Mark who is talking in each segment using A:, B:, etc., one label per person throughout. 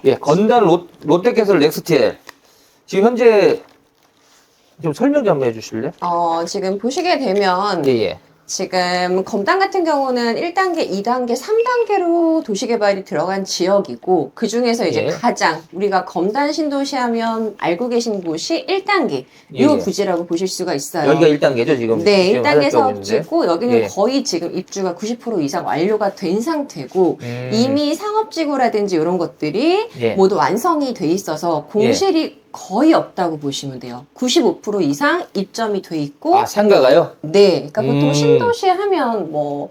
A: 예, 건달 롯데캐슬 넥스트엘. 지금 현재 좀 설명 좀 한번 해주실래요?
B: 지금 보시게 되면
A: 예, 예.
B: 지금 검단 같은 경우는 1단계, 2단계, 3단계로 도시개발이 들어간 지역이고 그 중에서 이제
A: 예.
B: 가장 우리가 검단 신도시 하면 알고 계신 곳이 1단계
A: 예,
B: 요
A: 예.
B: 부지라고 보실 수가 있어요.
A: 여기가 1단계죠, 지금?
B: 네,
A: 지금
B: 1단계
A: 하셨다고 했는데.
B: 사업지고 여기는
A: 예.
B: 거의 지금 입주가 90% 이상 완료가 된 상태고 이미 상업지구라든지 이런 것들이
A: 예.
B: 모두 완성이 돼 있어서 공실이 거의 없다고 보시면 돼요. 95% 이상 입점이 돼 있고
A: 아, 상가가요?
B: 네, 그러니까 보통 신도시 하면 뭐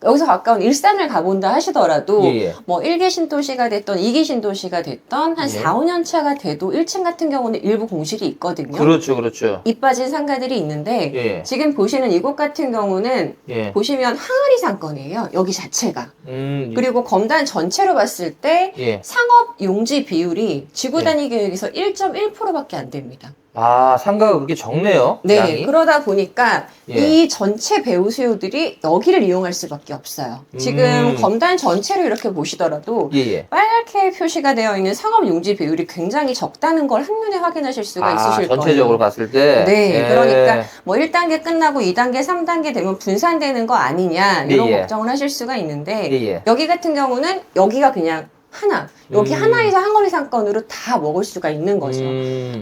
B: 여기서 가까운 일산을 가본다 하시더라도
A: 예, 예.
B: 뭐 1기 신도시가 됐던 2기 신도시가 됐던 한
A: 예.
B: 4, 5년 차가 돼도 1층 같은 경우는 일부 공실이 있거든요.
A: 그렇죠, 그렇죠.
B: 이 빠진 상가들이 있는데
A: 예.
B: 지금 보시는 이곳 같은 경우는
A: 예.
B: 보시면 항아리 상권이에요. 여기 자체가.
A: 예.
B: 그리고 검단 전체로 봤을 때
A: 예.
B: 상업 용지 비율이 지구 단위 계획에서 1.1%밖에 안 됩니다.
A: 아, 상가가 그렇게 적네요.
B: 네,
A: 양이.
B: 그러다 보니까
A: 예.
B: 이 전체 배우 수요들이 여기를 이용할 수밖에 없어요. 지금 검단 전체로 이렇게 보시더라도
A: 예, 예.
B: 빨갛게 표시가 되어 있는 상업 용지 배율이 굉장히 적다는 걸 한눈에 확인하실 수가
A: 아,
B: 있으실 거예요.
A: 전체적으로 봤을 때.
B: 네,
A: 예.
B: 그러니까 뭐 1단계 끝나고 2단계, 3단계 되면 분산되는 거 아니냐 이런
A: 예, 예.
B: 걱정을 하실 수가 있는데
A: 예, 예.
B: 여기 같은 경우는 여기가 그냥 하나, 여기 하나에서 항거리 상권으로 다 먹을 수가 있는 거죠.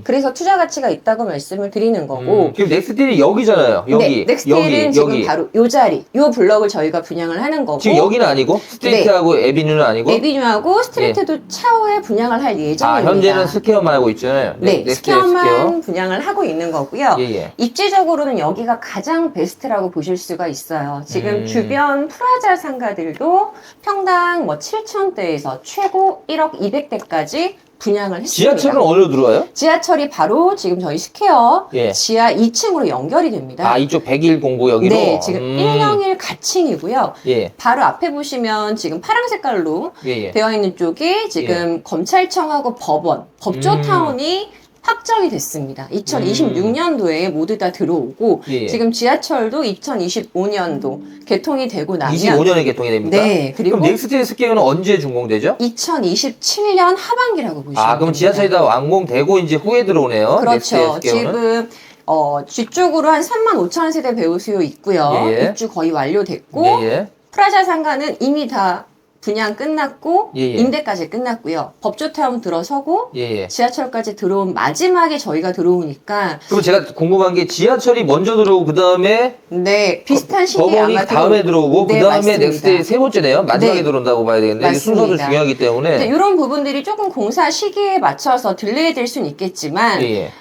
B: 그래서 투자 가치가 있다고 말씀을 드리는 거고
A: 지금 넥스틸이 여기잖아요. 여기.
B: 네, 넥스틸은
A: 여기,
B: 지금
A: 여기.
B: 바로 요 자리, 요 블럭을 저희가 분양을 하는 거고
A: 지금 여기는 아니고? 스트레이트하고 에비뉴는 아니고?
B: 에비뉴하고 스트레이트도 차후에 분양을 할 예정입니다.
A: 아, 현재는 스퀘어만 하고 있잖아요.
B: 네,
A: 넥스틸
B: 스퀘어만 분양을 하고 있는 거고요.
A: 예, 예.
B: 입지적으로는 여기가 가장 베스트라고 보실 수가 있어요. 지금 주변 프라자 상가들도 평당 뭐 7천대에서 최고 1억 200대까지 분양을 했습니다.
A: 지하철은 어디로 들어와요?
B: 지하철이 바로 지금 저희 스퀘어
A: 예.
B: 지하 2층으로 연결이 됩니다.
A: 아, 이쪽 101공고 여기로?
B: 네, 지금 101 가칭이고요.
A: 예.
B: 바로 앞에 보시면 지금 파란 색깔로
A: 예, 예.
B: 되어 있는 쪽이 지금 검찰청하고 법원, 법조타운이 확정이 됐습니다. 2026년도에 모두 다 들어오고
A: 예.
B: 지금 지하철도 2025년도 개통이 되고 나면
A: 25년에 개통이 됩니까?
B: 네, 그리고
A: 그럼 넥스틸 스퀘어는 언제 준공되죠?
B: 2027년 하반기라고 보시면
A: 아, 그럼
B: 됩니다.
A: 지하철이 다 완공되고 이제 후에 들어오네요.
B: 그렇죠.
A: 넥스틸 스퀘어는?
B: 지금 뒤쪽으로 한 35,000 세대 배우 수요 있고요.
A: 예, 예.
B: 입주 거의 완료됐고
A: 예, 예.
B: 프라자 상가는 이미 다 분양 끝났고
A: 예, 예.
B: 임대까지 끝났고요. 법조타운 들어서고
A: 예, 예.
B: 지하철까지 들어온 마지막에 저희가 들어오니까
A: 그럼 제가 궁금한 게 지하철이 먼저 들어오고 그 다음에
B: 네 비슷한 시기에
A: 법원이
B: 아마
A: 다음에 들어오고
B: 네,
A: 그 다음에
B: 맞습니다.
A: 넥스틸 세 번째네요. 마지막에
B: 네.
A: 들어온다고 봐야 되겠는데 이게 순서도
B: 맞습니다.
A: 중요하기 때문에
B: 이런 부분들이 조금 공사 시기에 맞춰서 딜레이 될 수는 있겠지만
A: 예, 예.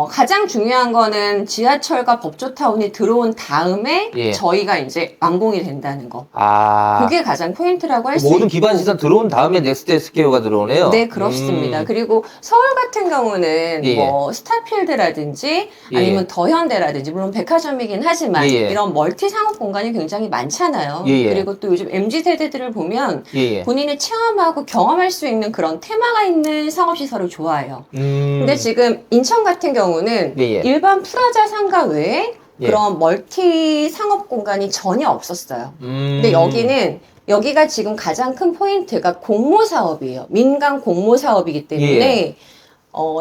B: 가장 중요한 거는 지하철과 법조타운이 들어온 다음에
A: 예.
B: 저희가 이제 완공이 된다는 거.
A: 아,
B: 그게 가장 포인트라고 할 수 있고.
A: 모든 기반 시설 들어온 다음에 넥스틸 스퀘어가 들어오네요.
B: 네, 그렇습니다. 그리고 서울 같은 경우는
A: 예, 예.
B: 뭐 스타필드라든지
A: 예,
B: 아니면 더현대라든지 물론 백화점이긴 하지만
A: 예, 예.
B: 이런 멀티 상업 공간이 굉장히 많잖아요.
A: 예, 예.
B: 그리고 또 요즘 MZ 세대들을 보면
A: 예, 예.
B: 본인이 체험하고 경험할 수 있는 그런 테마가 있는 상업 시설을 좋아해요.
A: 근데
B: 근데 지금 인천 같은 경우는
A: 예, 예.
B: 일반 프라자 상가 외에
A: 예.
B: 그런 멀티 상업 공간이 전혀 없었어요. 근데 여기가 지금 가장 큰 포인트가 공모 사업이에요. 민간 공모 사업이기 때문에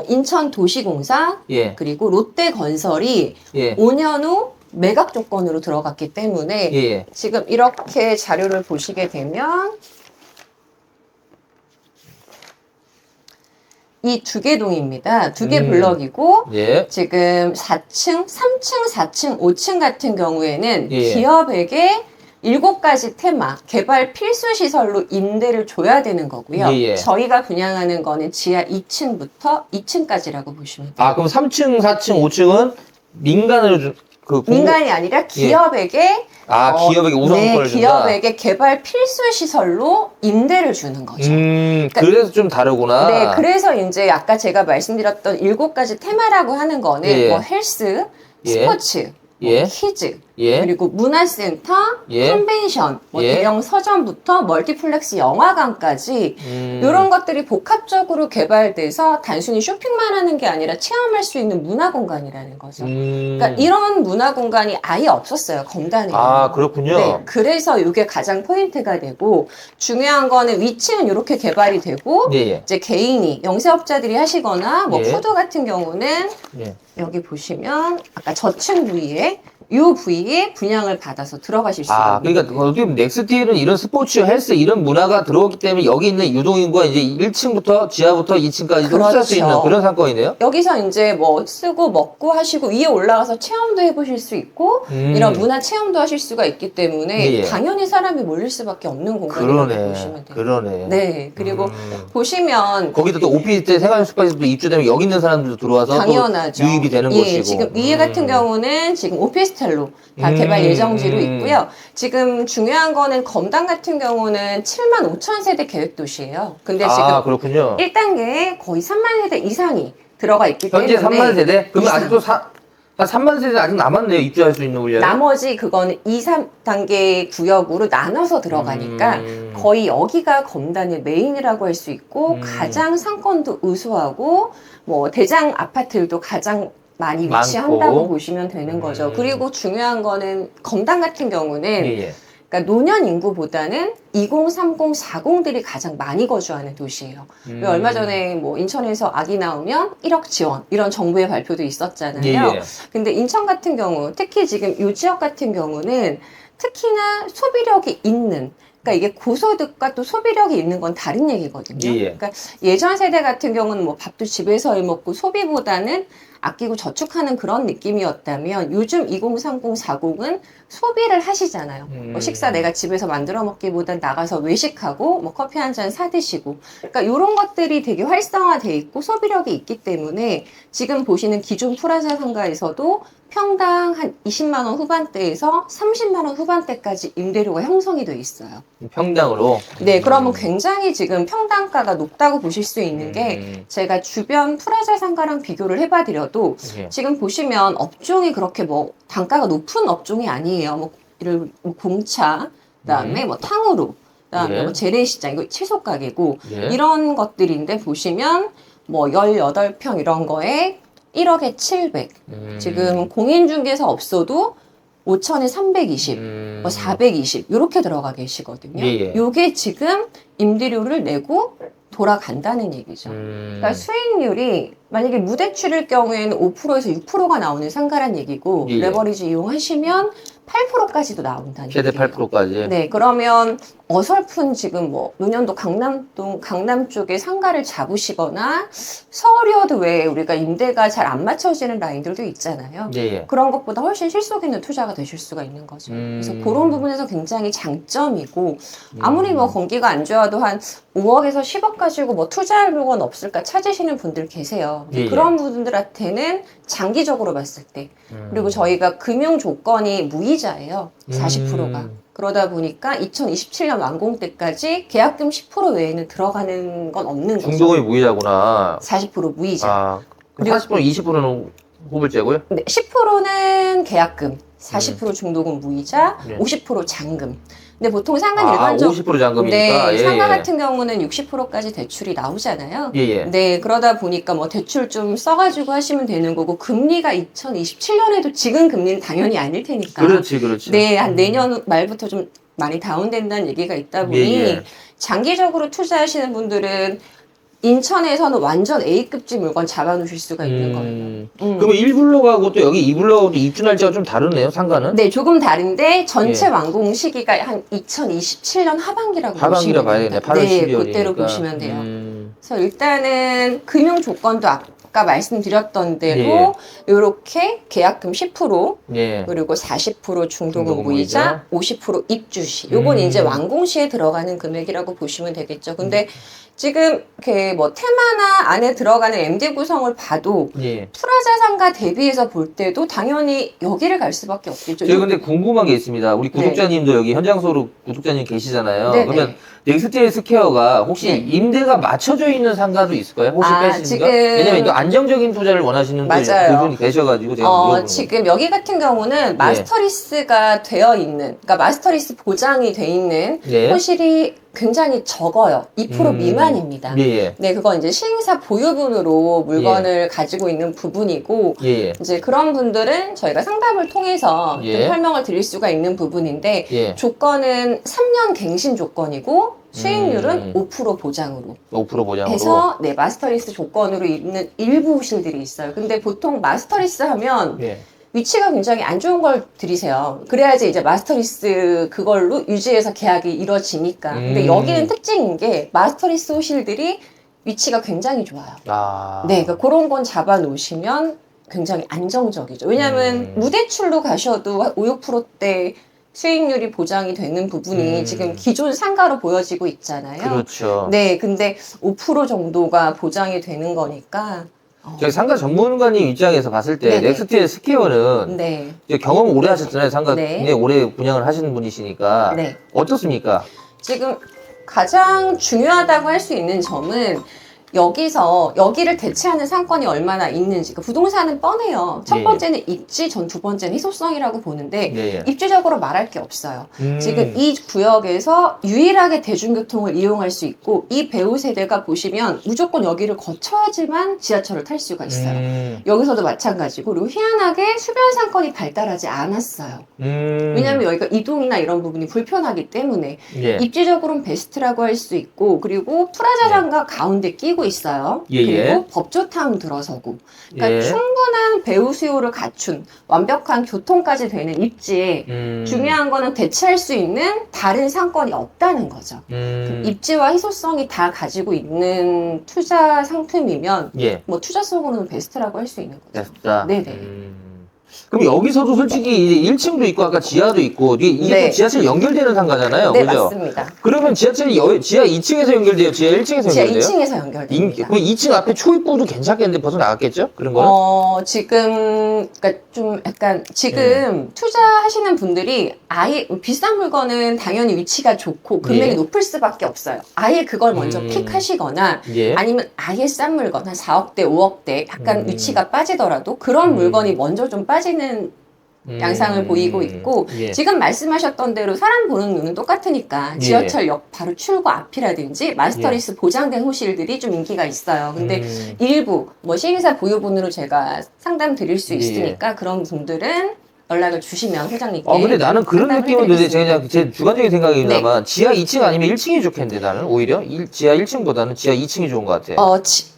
B: 인천 도시공사
A: 예.
B: 그리고 롯데건설이
A: 예.
B: 5년 후 매각 조건으로 들어갔기 때문에
A: 예, 예.
B: 지금 이렇게 자료를 보시게 되면 이 두 개 동입니다. 두 개 블럭이고
A: 예.
B: 지금 4층, 3층, 4층, 5층 같은 경우에는
A: 예.
B: 기업에게 7가지 테마, 개발 필수 시설로 임대를 줘야 되는 거고요.
A: 예, 예.
B: 저희가 분양하는 거는 지하 2층부터 2층까지라고 보시면 돼요.
A: 아, 그럼 3층, 4층, 5층은 민간으로
B: 민간이 아니라 기업에게
A: 기업에게 우선권을 준다.
B: 기업에게 개발 필수 시설로 임대를 주는 거죠.
A: 그래서 좀 다르구나.
B: 네, 그래서 이제 아까 제가 말씀드렸던 7가지 테마라고 하는 거는
A: 예.
B: 뭐 헬스,
A: 예.
B: 스포츠,
A: 예.
B: 키즈,
A: 예.
B: 그리고 문화센터,
A: 예.
B: 컨벤션, 뭐
A: 예.
B: 대형 서점부터 멀티플렉스 영화관까지 이런 것들이 복합적으로 개발돼서 단순히 쇼핑만 하는 게 아니라 체험할 수 있는 문화 공간이라는 거죠. 그러니까 이런 문화 공간이 아예 없었어요, 검단에.
A: 아, 그렇군요.
B: 네, 그래서 이게 가장 포인트가 되고 중요한 거는 위치는 이렇게 개발이 되고
A: 예, 예.
B: 이제 개인이 영세업자들이 하시거나 뭐
A: 예.
B: 푸드 같은 경우는
A: 예.
B: 여기 보시면 아까 저층 부위에 이 부위에 분양을 받아서 들어가실 수가
A: 아,
B: 있는
A: 그러니까
B: 거예요.
A: 어떻게 보면 넥스티에는 이런 스포츠, 헬스 이런 문화가 들어오기 때문에 여기 있는 유동인구가 이제 1층부터 지하부터 2층까지도 흡수할 수
B: 그렇죠.
A: 있는 그런 상권이네요.
B: 여기서 이제 뭐 쓰고 먹고 하시고 위에 올라가서 체험도 해보실 수 있고 이런 문화 체험도 하실 수가 있기 때문에
A: 예.
B: 당연히 사람이 몰릴 수밖에 없는 공간이라고 보시면 돼요.
A: 그러네.
B: 네, 그리고 보시면
A: 거기도 또 오피스텔 생활숙박에서도 입주되면 여기 있는 사람들도 들어와서
B: 당연하죠.
A: 또 유입이 되는
B: 예,
A: 곳이고.
B: 지금 위에 같은 경우는 지금 오피스텔로 다 개발 예정지로 있고요. 지금 중요한 거는 검단 같은 경우는 7만 5천 세대 계획 도시예요. 근데 지금
A: 아, 그렇군요.
B: 1단계에 거의 3만 세대 이상이 들어가 있기 때문에
A: 현재 3만 세대? 그러면
B: 이상.
A: 아직도 한 3만 세대 아직 남았네요. 입주할 수 있는 물량이.
B: 나머지 그거는 2, 3단계 구역으로 나눠서 들어가니까 거의 여기가 검단의 메인이라고 할 수 있고 가장 상권도 우수하고 뭐 대장 아파트들도 가장 많이 위치한다고
A: 많고.
B: 보시면 되는 거죠. 그리고 중요한 거는 검단 같은 경우는
A: 예, 예.
B: 그러니까 노년 인구보다는 20, 30, 40들이 가장 많이 거주하는 도시예요. 왜 얼마 전에 뭐 인천에서 아기 나오면 1억 지원 이런 정부의 발표도 있었잖아요.
A: 예, 예.
B: 근데 인천 같은 경우 특히 지금 이 지역 같은 경우는 특히나 소비력이 있는 그러니까 이게 고소득과 또 소비력이 있는 건 다른 얘기거든요.
A: 예, 예.
B: 그러니까 예전 세대 같은 경우는 뭐 밥도 집에서 해 먹고 소비보다는 아끼고 저축하는 그런 느낌이었다면 요즘 20, 30, 40은 소비를 하시잖아요. 뭐 식사 내가 집에서 만들어 먹기보단 나가서 외식하고 뭐 커피 한 잔 사드시고 그러니까 이런 것들이 되게 활성화돼 있고 소비력이 있기 때문에 지금 보시는 기존 프라자 상가에서도 평당 한 20만 원 후반대에서 30만 원 후반대까지 임대료가 형성이 돼 있어요.
A: 평당으로.
B: 네, 그러면 굉장히 지금 평당가가 높다고 보실 수 있는 게 제가 주변 프라자 상가랑 비교를 해봐드려도
A: 예.
B: 지금 보시면 업종이 그렇게 뭐 단가가 높은 업종이 아니에요. 뭐 이를 뭐 공차, 그다음에 뭐 탕후루, 그다음에
A: 예.
B: 뭐 재래시장 이거 채소 가게고
A: 예.
B: 이런 것들인데 보시면 뭐 18평 이런 거에 1억에 700. 지금 공인중개사 없어도 5천에 320, 뭐 420 이렇게 들어가 계시거든요.
A: 예, 예.
B: 요게 지금 임대료를 내고 돌아간다는 얘기죠. 그러니까 수익률이 만약에 무대출일 경우에는 5%에서 6%가 나오는 상가란 얘기고
A: 예, 예.
B: 레버리지 이용하시면 8%까지도 나온다는
A: 최대
B: 얘기예요.
A: 8%까지.
B: 네, 그러면 어설픈 지금 뭐 논현도 강남동 강남 쪽에 상가를 잡으시거나 서울이어도 왜 우리가 임대가 잘 안 맞춰지는 라인들도 있잖아요.
A: 예, 예.
B: 그런 것보다 훨씬 실속 있는 투자가 되실 수가 있는 거죠. 그래서 그런 부분에서 굉장히 장점이고 아무리 뭐 경기가 안 좋아도 한 5억에서 10억 가지고 뭐 투자할 물건 없을까 찾으시는 분들 계세요.
A: 예, 예.
B: 그런 분들한테는 장기적으로 봤을 때 그리고 저희가 금융 조건이 무이자예요. 40%가. 그러다 보니까 2027년 완공 때까지 계약금 10% 외에는 들어가는 건 없는 거죠.
A: 중도금이 무이자구나.
B: 40% 무이자.
A: 아,
B: 그리고-
A: 40%, 20%는 후불제고요?
B: 네, 10%는 계약금, 40% 중도금 무이자,
A: 네.
B: 50% 잔금. 근데 보통 상가
A: 아,
B: 일반적
A: 50% 잔금이니까.
B: 네,
A: 예,
B: 상가
A: 예.
B: 같은 경우는 60%까지 대출이 나오잖아요.
A: 예, 예.
B: 네, 그러다 보니까 뭐 대출 좀 써가지고 하시면 되는 거고 금리가 2027년에도 지금 금리는 당연히 아닐 테니까.
A: 그렇지, 그렇지.
B: 네, 한 내년 말부터 좀 많이 다운된다는 얘기가 있다 보니
A: 예, 예.
B: 장기적으로 투자하시는 분들은 인천에서는 완전 A급지 물건 잡아놓으실 수가 있는 거예요.
A: 그러면 1블록하고 또 여기 2블록하고 입주 날짜가 좀 다르네요, 상가는?
B: 네, 조금 다른데 전체
A: 예.
B: 완공 시기가 한 2027년 하반기라고
A: 하반기라
B: 보시면
A: 봐야
B: 됩니다.
A: 되네, 8월,
B: 네,
A: 12월이니까.
B: 그때로 보시면 돼요. 그래서 일단은 금융 조건도 아까 말씀드렸던 대로 이렇게 계약금 10%
A: 예.
B: 그리고 40% 중도금
A: 중도금
B: 무이자, 50% 입주시. 요건 이제 완공 시에 들어가는 금액이라고 보시면 되겠죠. 근데 지금 이렇게 뭐 테마나 안에 들어가는 MD 구성을 봐도
A: 예.
B: 프라자 상가 대비해서 볼 때도 당연히 여기를 갈 수밖에 없겠죠.
A: 제가 근데 궁금한 게 있습니다. 우리 구독자님도 여기 현장소로 구독자님 계시잖아요.
B: 네,
A: 그러면 넥스트 헬스케어가 혹시
B: 네.
A: 임대가 맞춰져 있는 상가도 있을까요? 혹시
B: 아,
A: 빼시는가?
B: 지금
A: 왜냐면 이거 안정적인 투자를 원하시는
B: 맞아요.
A: 분이 계셔가지고 제가 물어보는
B: 지금 여기 같은 경우는 마스터리스가 되어 있는, 그러니까 마스터리스 보장이 돼 있는
A: 예.
B: 호실이 굉장히 적어요. 2% 미만입니다.
A: 예.
B: 네, 그건 이제 시행사 보유분으로 물건을 가지고 있는 부분이고,
A: 예.
B: 이제 그런 분들은 저희가 상담을 통해서 좀 설명을 드릴 수가 있는 부분인데, 조건은 3년 갱신 조건이고, 수익률은 5% 보장으로.
A: 5% 보장으로.
B: 해서, 네, 마스터리스 조건으로 있는 일부 호실들이 있어요. 근데 보통 마스터리스 하면, 위치가 굉장히 안 좋은 걸 들이세요. 그래야지 이제 마스터리스 그걸로 유지해서 계약이 이루어지니까. 근데 여기는 특징인 게 마스터리스 호실들이 위치가 굉장히 좋아요. 네, 그러니까 그런 건 잡아 놓으시면 굉장히 안정적이죠. 왜냐하면 무대출로 가셔도 5, 6%대 수익률이 보장이 되는 부분이 지금 기존 상가로 보여지고 있잖아요.
A: 그렇죠.
B: 네, 근데 5% 정도가 보장이 되는 거니까.
A: 저희 상가 전문가님 입장에서 봤을 때
B: 네네.
A: 넥스트의 스퀘어는
B: 네.
A: 이제 경험 오래 하셨잖아요. 상가
B: 네.
A: 굉장히 오래 분양을 하시는 분이시니까
B: 네.
A: 어떻습니까?
B: 지금 가장 중요하다고 할 수 있는 점은 여기를 대체하는 상권이 얼마나 있는지. 그러니까 부동산은 뻔해요. 첫 번째는 입지, 전 두 번째는 희소성이라고 보는데 입지적으로 말할 게 없어요. 지금 이 구역에서 유일하게 대중교통을 이용할 수 있고 이 배우 세대가 보시면 무조건 여기를 거쳐야지만 지하철을 탈 수가 있어요. 여기서도 마찬가지고 그리고 희한하게 수변 상권이 발달하지 않았어요. 왜냐하면 여기가 이동이나 이런 부분이 불편하기 때문에 입지적으로는 베스트라고 할 수 있고 그리고 프라자장과 가운데 끼고 있어요. 그리고 법조타운 들어서고 그러니까 충분한 배우 수요를 갖춘 완벽한 교통까지 되는 입지에 중요한 거는 대체할 수 있는 다른 상권이 없다는 거죠. 입지와 희소성이 다 가지고 있는 투자 상품이면 뭐 투자 속으로는 베스트라고 할 수 있는 거죠. 네네.
A: 그럼 여기서도 솔직히 이제 1층도 있고 아까 지하도 있고 이게 또 지하철 연결되는 상가잖아요.
B: 네,
A: 그죠?
B: 맞습니다.
A: 그러면 지하철이 지하 2층에서 연결돼요? 지하 1층에서
B: 지하
A: 연결돼요?
B: 2층에서 연결됩니다.
A: 그럼 2층 앞에 초입부도 괜찮겠는데 벌써 나갔겠죠? 그런 거는?
B: 지금, 그러니까 좀 약간, 지금 투자하시는 분들이 아예 비싼 물건은 당연히 위치가 좋고 금액이 높을 수밖에 없어요. 아예 그걸 먼저 픽하시거나 아니면 아예 싼 물건, 한 4억대, 5억대 약간 위치가 빠지더라도 그런 물건이 먼저 좀 빠지는 양상을 보이고 있고 지금 말씀하셨던 대로 사람 보는 눈은 똑같으니까 지하철역 바로 출구 앞이라든지 마스터리스 보장된 호실들이 좀 인기가 있어요. 근데 일부 뭐 시행사 보유분으로 제가 상담 드릴 수 있으니까 그런 분들은 연락을 주시면 회장님께.
A: 근데 나는 그런 느낌은 드는데
B: 드리겠습니다.
A: 그냥 제 주관적인 생각입니다만 지하 2층 아니면 1층이 좋겠는데 나는 오히려 지하 1층보다는 지하 2층이 좋은 것 같아.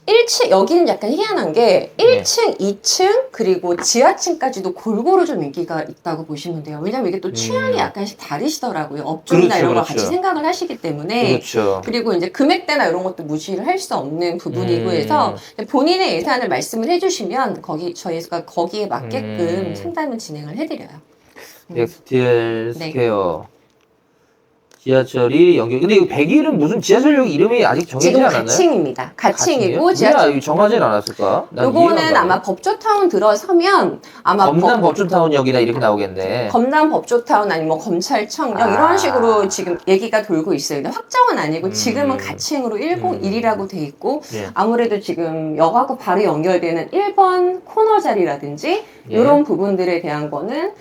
B: 1층, 여기는 약간 희한한 게 1층, 2층, 그리고 지하층까지도 골고루 좀 인기가 있다고 보시면 돼요. 왜냐면 이게 또 취향이 약간씩 다르시더라고요. 업종이나 이런 걸 같이 생각을 하시기 때문에. 그리고 이제 금액대나 이런 것도 무시를 할 수 없는 부분이고 해서 본인의 예산을 말씀을 해주시면 저희가 거기에 맞게끔 상담을 진행을 해드려요.
A: 넥스트엘 스퀘어. 지하철이 연결. 근데 이거 100일은 무슨 지하철역 이름이 아직 정해지지
B: 지금
A: 않았나요?
B: 가칭입니다. 가칭이고
A: 왜
B: 지하철.
A: 정하진 않았을까?
B: 요거는 아마 법조타운 들어서면 아마
A: 검단 법조타운역이나 이렇게 나오겠네.
B: 검단 법조타운 아니면 뭐 검찰청역 이런 식으로 지금 얘기가 돌고 있어요. 근데 확정은 아니고 지금은 가칭으로 101이라고 돼 있고 아무래도 지금 역하고 바로 연결되는 1번 코너 자리라든지 이런 부분들에 대한 거는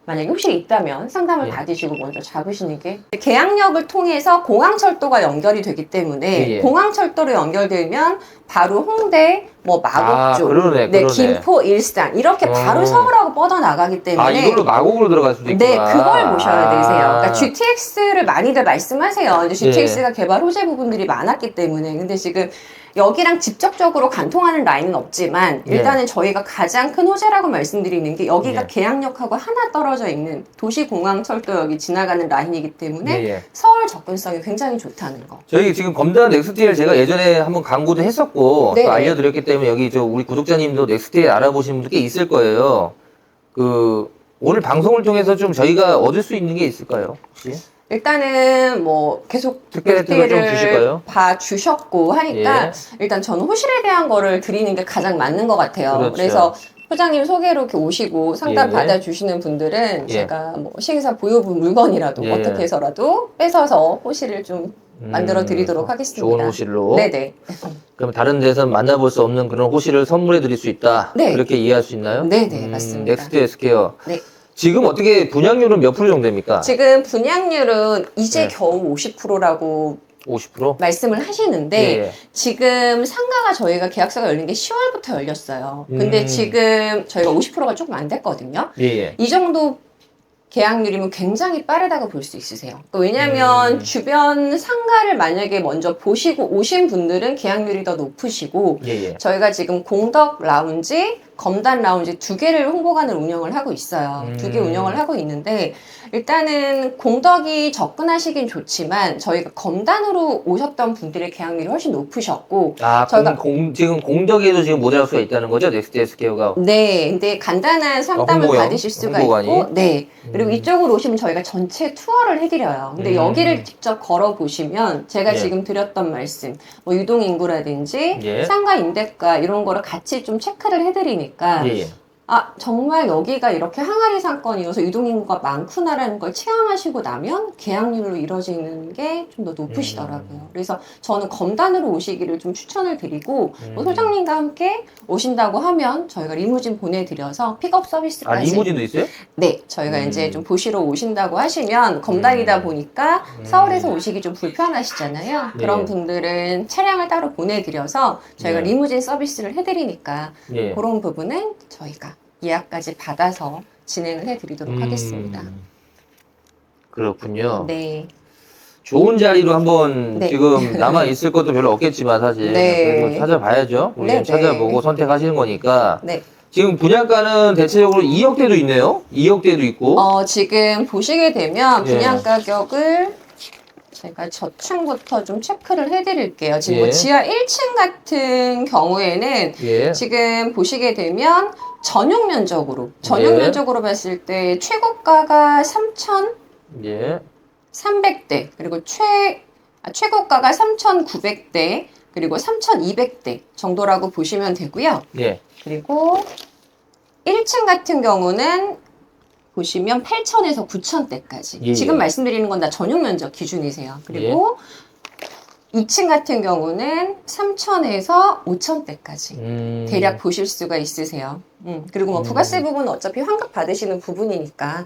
B: 만약에 혹시 있다면 상담을 받으시고 먼저 잡으시는 게 계양역을 통해서 공항철도가 연결이 되기 때문에 공항철도로 연결되면 바로 홍대, 뭐 마곡 쪽,
A: 그러네.
B: 김포, 일산 이렇게 바로 서울하고 뻗어나가기 때문에
A: 이걸로 마곡으로 들어갈 수도 있구나.
B: 네, 그걸 보셔야 되세요. 그러니까 GTX를 많이들 말씀하세요. 이제 GTX가 개발 호재 부분들이 많았기 때문에 근데 지금 여기랑 직접적으로 관통하는 라인은 없지만 일단은 저희가 가장 큰 호재라고 말씀드리는 게 여기가 계양역하고 하나 떨어져 있는 도시공항철도역이 지나가는 라인이기 때문에 서울 접근성이 굉장히 좋다는 거.
A: 저희 지금 검단 넥스트엘 제가 예전에 한번 광고도 했었고 또 알려드렸기 때문에 여기 우리 구독자님도 넥스트엘 알아보시는 분들 꽤 있을 거예요. 오늘 방송을 통해서 좀 저희가 얻을 수 있는 게 있을까요? 혹시?
B: 일단은 뭐 계속
A: 특별 혜택을 좀 주실까요?
B: 봐주셨고 하니까 일단 저는 호실에 대한 거를 드리는 게 가장 맞는 것 같아요. 그래서 소장님 소개로 이렇게 오시고 상담 받아주시는 분들은 제가 뭐 시행사 보유분 물건이라도 어떻게 해서라도 뺏어서 호실을 좀 만들어 드리도록 하겠습니다.
A: 좋은 호실로.
B: 네네.
A: 그럼 다른 데서는 만나볼 수 없는 그런 호실을 선물해 드릴 수 있다.
B: 네.
A: 그렇게 이해할 수 있나요?
B: 네네, 맞습니다.
A: 넥스트 헬스케어.
B: 네.
A: 지금 어떻게 분양률은 몇 프로 정도 됩니까?
B: 지금 분양률은 이제
A: 네.
B: 겨우 50%라고
A: 50%?
B: 말씀을 하시는데
A: 예.
B: 지금 상가가 저희가 계약서가 열린 게 10월부터 열렸어요. 근데 지금 저희가 50%가 조금 안 됐거든요.
A: 예.
B: 이 정도 계약률이면 굉장히 빠르다고 볼 수 있으세요. 왜냐하면 주변 상가를 만약에 먼저 보시고 오신 분들은 계약률이 더 높으시고
A: 예.
B: 저희가 지금 공덕 라운지, 검단 라운지 두 개를 홍보관을 운영을 하고 있어요. 두 개 운영을 하고 있는데 일단은 공덕이 접근하시긴 좋지만 저희가 검단으로 오셨던 분들의 계약률이 훨씬 높으셨고
A: 아,
B: 저희가
A: 지금 공덕에도 지금 모델할 수가 있다는 거죠? 넥스트 헬스케어가.
B: 네, 근데 간단한 상담을
A: 홍보요?
B: 받으실 수가
A: 홍보관이?
B: 있고, 네. 그리고 이쪽으로 오시면 저희가 전체 투어를 해드려요. 근데 여기를 직접 걸어보시면 제가
A: 예.
B: 지금 드렸던 말씀, 뭐 유동인구라든지
A: 예.
B: 상가 임대가 이런 거를 같이 좀 체크를 해드리니까
A: 예.
B: 아, 정말 여기가 이렇게 항아리 상권이어서 유동인구가 많구나라는 걸 체험하시고 나면 계약률로 이루어지는 게 좀 더 높으시더라고요. 그래서 저는 검단으로 오시기를 좀 추천을 드리고 뭐 소장님과 함께 오신다고 하면 저희가 리무진 보내드려서 픽업 서비스까지.
A: 아, 리무진도 있어요?
B: 네, 저희가 이제 좀 보시러 오신다고 하시면 검단이다 보니까 서울에서 오시기 좀 불편하시잖아요. 그런
A: 예.
B: 분들은 차량을 따로 보내드려서 저희가
A: 예.
B: 리무진 서비스를 해드리니까
A: 예.
B: 그런 부분은 저희가 예약까지 받아서 진행을 해드리도록 하겠습니다.
A: 그렇군요.
B: 네.
A: 좋은 자리로 한번
B: 네.
A: 지금 남아 있을 것도 별로 없겠지만 사실
B: 네.
A: 그래도 찾아봐야죠. 우리
B: 네,
A: 찾아보고
B: 네.
A: 선택하시는 거니까.
B: 네.
A: 지금 분양가는 대체적으로 2억대도 있네요. 2억대도 있고.
B: 지금 보시게 되면
A: 예.
B: 분양 가격을 제가 저층부터 좀 체크를 해드릴게요. 지금 뭐
A: 예.
B: 지하 1층 같은 경우에는
A: 예.
B: 지금 보시게 되면 전용 면적으로
A: 예.
B: 봤을 때 최고가가 3,300대 그리고 최고가가 3,900대 그리고 3,200대 정도라고 보시면 되고요.
A: 예.
B: 그리고 1층 같은 경우는 보시면 8,000에서 9,000대까지.
A: 예.
B: 지금 말씀드리는 건 다 전용 면적 기준이세요. 그리고 2층 같은 경우는 3,000에서 5,000대까지 대략 보실 수가 있으세요. 그리고 뭐 부가세 부분은 어차피 환급 받으시는 부분이니까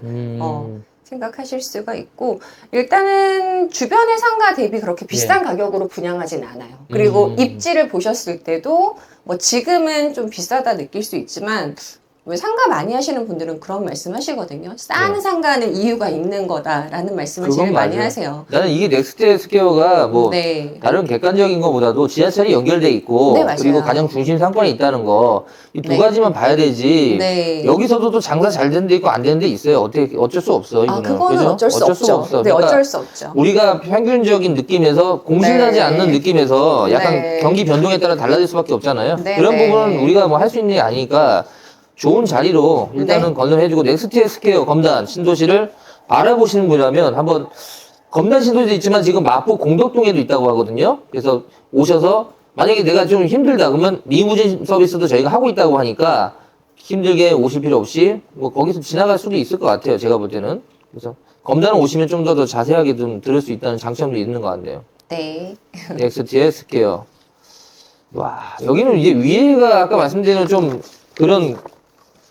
B: 생각하실 수가 있고 일단은 주변의 상가 대비 그렇게 비싼 가격으로 분양하진 않아요. 그리고 입지를 보셨을 때도 뭐 지금은 좀 비싸다 느낄 수 있지만 왜 상가 많이 하시는 분들은 그런 말씀 하시거든요. 싼
A: 네.
B: 상가는 이유가 있는 거다라는 말씀을
A: 그건
B: 제일 많이
A: 맞아요.
B: 하세요.
A: 나는 이게 넥스트 헬스케어가 뭐
B: 네.
A: 다른 객관적인 것보다도 지하철이 연결돼 있고
B: 네, 맞아요.
A: 그리고 가장 중심 상권에 있다는 거 이 두
B: 네.
A: 가지만 봐야 되지.
B: 네.
A: 여기서도 또 장사 잘 되는 데 있고 안 되는 데 있어요. 어쩔 수 없어 이거는.
B: 그거는
A: 그죠?
B: 어쩔 수 없죠.
A: 수가 없어.
B: 네,
A: 그러니까
B: 어쩔 수 없죠.
A: 우리가 평균적인 느낌에서 공신하지
B: 네.
A: 않는 느낌에서 약간
B: 네.
A: 경기 변동에 따라 달라질 수밖에 없잖아요.
B: 네,
A: 그런
B: 네.
A: 부분은 우리가 뭐 할 수 있는 게 아니니까 좋은 자리로 일단은
B: 네.
A: 건설해주고 넥스트 헬스케어 검단 신도시를 알아보시는 분이라면 한번 검단 신도시도 있지만 지금 마포 공덕동에도 있다고 하거든요. 그래서 오셔서 만약에 내가 좀 힘들다 그러면 리무진 서비스도 저희가 하고 있다고 하니까 힘들게 오실 필요 없이 뭐 거기서 지나갈 수도 있을 것 같아요. 제가 볼 때는. 그래서 검단을 오시면 좀 더 자세하게 좀 들을 수 있다는 장점도 있는 것 같네요.
B: 네.
A: 넥스트 헬스케어. 와, 여기는 이제 위에가 아까 말씀드린 좀 그런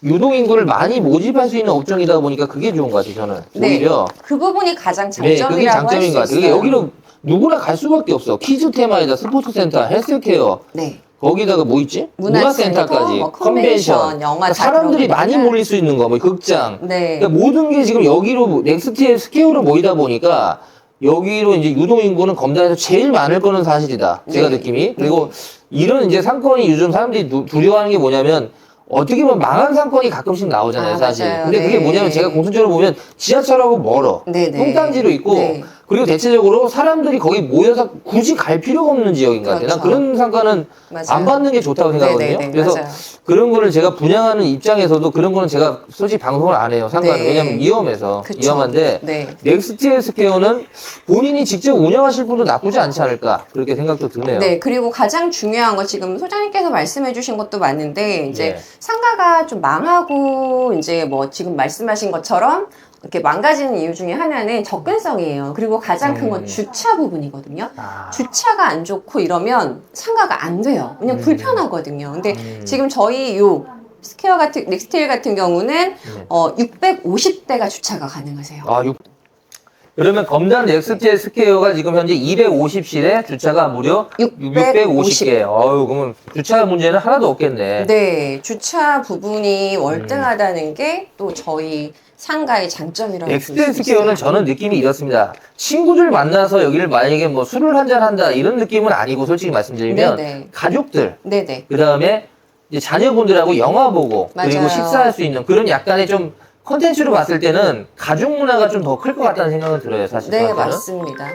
A: 유동인구를 많이 모집할 수 있는 업종이다 보니까 그게 좋은 것 같아요, 저는.
B: 네.
A: 오히려.
B: 그 부분이 가장
A: 네,
B: 장점이라고
A: 그게
B: 할
A: 장점인
B: 수
A: 것 같아요.
B: 있어요.
A: 그게 여기로 누구나 갈 수밖에 없어. 키즈 테마에다 스포츠센터, 헬스케어,
B: 네.
A: 거기다가 뭐 있지?
B: 문화센터,
A: 문화센터까지,
B: 뭐 컨벤션, 영화 다
A: 사람들이
B: 들어가니까.
A: 많이 몰릴 수 있는 거, 뭐 극장.
B: 네.
A: 그러니까 모든 게 지금 여기로 넥스트 헬스케어로 모이다 보니까 여기로 이제 유동인구는 검단에서 제일 많을 거는 사실이다. 제가
B: 네.
A: 느낌이. 그리고 이런 이제 상권이 요즘 사람들이 두려워하는 게 뭐냐면 어떻게 보면 망한 상권이 가끔씩 나오잖아요, 사실.
B: 맞아요.
A: 근데 그게
B: 네.
A: 뭐냐면 제가 공통적으로 보면 지하철하고 멀어.
B: 네, 네.
A: 뚱딴지로 있고
B: 네.
A: 그리고 대체적으로 사람들이 거기 모여서 굳이 갈 필요가 없는 지역인 것 같아요. 난
B: 그렇죠.
A: 그런 상가는
B: 맞아요.
A: 안 받는 게 좋다고 생각하거든요.
B: 네, 네, 네.
A: 그래서
B: 맞아요.
A: 그런 거를 제가 분양하는 입장에서도 그런 거는 제가 솔직히 방송을 안 해요. 상가는.
B: 네.
A: 왜냐면 위험해서.
B: 그쵸.
A: 위험한데
B: 네.
A: 넥스트 헬스케어는 본인이 직접 운영하실 분도 나쁘지 않지 않을까 그렇게 생각도 드네요.
B: 네, 그리고 가장 중요한 거 지금 소장님께서 말씀해 주신 것도 맞는데 이제
A: 네.
B: 상가가 좀 망하고 이제 뭐 지금 말씀하신 것처럼 이렇게 망가지는 이유 중에 하나는 접근성이에요. 그리고 가장 큰 건 주차 부분이거든요. 주차가 안 좋고 이러면 상가가 안 돼요. 왜냐면 불편하거든요. 근데 지금 저희 요 스퀘어 같은, 넥스테일 같은 경우는 650대가 주차가 가능하세요.
A: 그러면 검단 넥스트의 스퀘어가 지금 현재 250실에 주차가 무려 650개. 그러면 주차 문제는 하나도 없겠네.
B: 네, 주차 부분이 월등하다는 게 또 저희 상가의 장점이라고 볼 수
A: 넥스트
B: 있어요.
A: 스퀘어는 저는 느낌이 이렇습니다. 친구들 만나서 여기를 만약에 뭐 술을 한잔 한다 이런 느낌은 아니고 솔직히 말씀드리면
B: 네네.
A: 가족들,
B: 네네.
A: 그 다음에 이제 자녀분들하고 영화 보고 그리고
B: 맞아요.
A: 식사할 수 있는 그런 약간의 좀 컨텐츠로 봤을 때는 가족 문화가 좀 더 클 것 같다는 생각은 들어요, 사실.
B: 네,
A: 저한테는.
B: 맞습니다.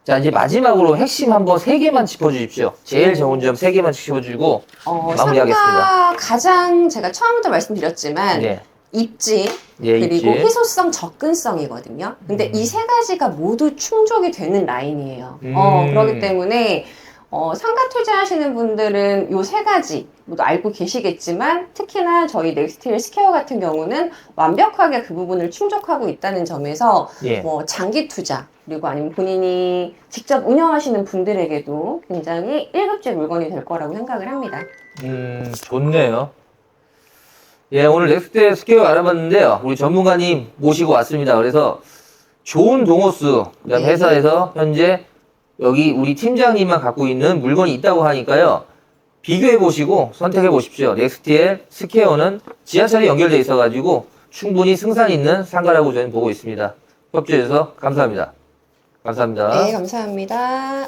A: 자, 이제 마지막으로 핵심 한번 3개만 짚어주십시오. 제일 좋은 점 3개만 짚어주고 마무리하겠습니다.
B: 상가 가장 제가 처음부터 말씀드렸지만
A: 네.
B: 입지
A: 예,
B: 그리고
A: 입지.
B: 희소성, 접근성이거든요. 근데 이 세 가지가 모두 충족이 되는 라인이에요. 그렇기 때문에 상가 투자하시는 분들은 요 세 가지 모두 알고 계시겠지만 특히나 저희 넥스테일 스퀘어 같은 경우는 완벽하게 그 부분을 충족하고 있다는 점에서
A: 예.
B: 뭐 장기 투자 그리고 아니면 본인이 직접 운영하시는 분들에게도 굉장히 1급제 물건이 될 거라고 생각을 합니다.
A: 좋네요. 예, 오늘 넥스트 스퀘어 알아봤는데요. 우리 전문가님 모시고 왔습니다. 그래서 좋은 동호수, 그다음
B: 네.
A: 회사에서 현재 여기 우리 팀장님만 갖고 있는 물건이 있다고 하니까요. 비교해 보시고 선택해 보십시오. 넥스트의 스퀘어는 지하철이 연결돼 있어가지고 충분히 승산 있는 상가라고 저는 보고 있습니다. 협조해 주셔서 감사합니다. 감사합니다.
B: 네, 감사합니다.